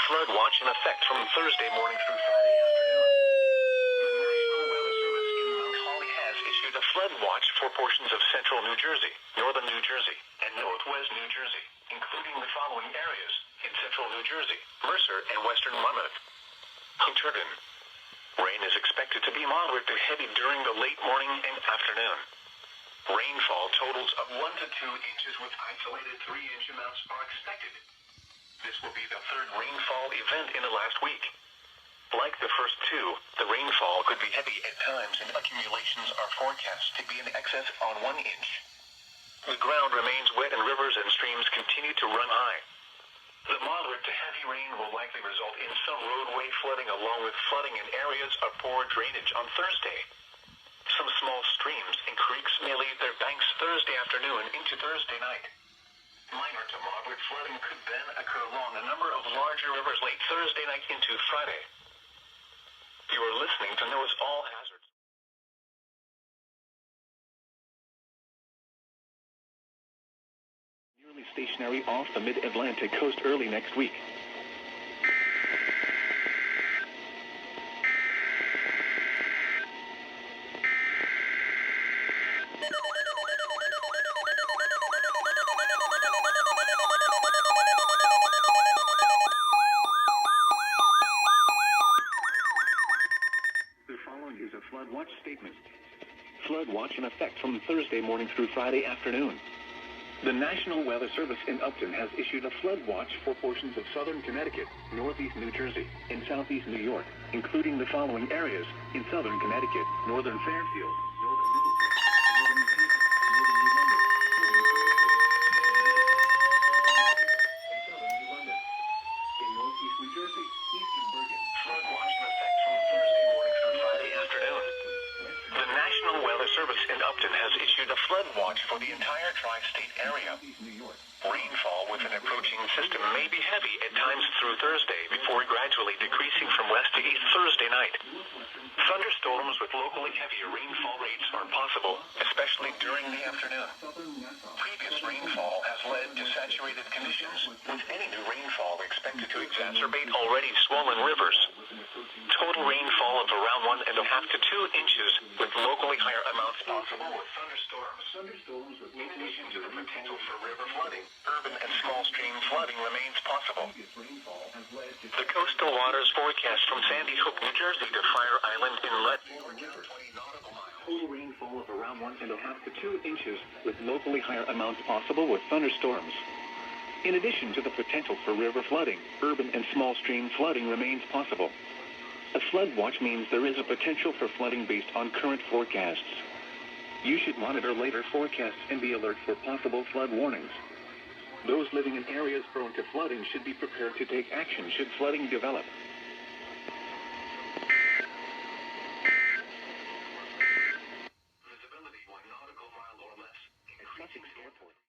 Flood watch in effect from Thursday morning through Friday afternoon. The National Weather Service in Mount Holly has issued a flood watch for portions of central New Jersey, northern New Jersey, and northwest New Jersey, including the following areas in central New Jersey, Mercer, and western Monmouth. Hunterdon. Rain is expected to be moderate to heavy during the late morning and afternoon. Rainfall totals of 1 to 2 inches with isolated 3-inch amounts are expected. This will be the third rainfall event in the last week. Like the first two, the rainfall could be heavy at times and accumulations are forecast to be in excess on 1 inch. The ground remains wet and rivers and streams continue to run high. The moderate to heavy rain will likely result in some roadway flooding along with flooding in areas of poor drainage on Thursday. Some small streams and creeks may leave their banks Thursday afternoon into Thursday night. Minor to moderate flooding could then occur along a number of larger rivers late Thursday night into Friday. You are listening to NOAA's All Hazards. Nearly stationary off the mid-Atlantic coast early next week. Is a flood watch statement. Flood watch in effect from Thursday morning through Friday afternoon. The National Weather Service in Upton has issued a flood watch for portions of southern Connecticut, northeast New Jersey, and southeast New York, including the following areas in southern Connecticut, northern Fairfield, northern Middlesex, northern Haven, northern New London, and southern New London. In northeast New Jersey, eastern Bergen. Flood watch in effect from Thursday morning through Friday afternoon. The National Weather Service in Upton has issued a flood watch for the entire tri-state area. Rainfall with an approaching system may be heavy at times through Thursday before gradually decreasing from west to east Thursday night. Thunderstorms with locally heavier rainfall rates are possible, especially during the afternoon. Previous rainfall has led to saturated conditions, with any new rainfall expected to exacerbate already swollen rivers. Total rainfall of around 1.5 to 2 inches, with locally higher amounts possible with thunderstorms. In addition to the potential for river flooding, urban and small stream flooding remains possible. The coastal waters forecast from Sandy Hook, New Jersey to Fire Island Inlet. Total rainfall of around 1.5 to 2 inches, with locally higher amounts possible with thunderstorms. In addition to the potential for river flooding, urban and small stream flooding remains possible. A flood watch means there is a potential for flooding based on current forecasts. You should monitor later forecasts and be alert for possible flood warnings. Those living in areas prone to flooding should be prepared to take action should flooding develop.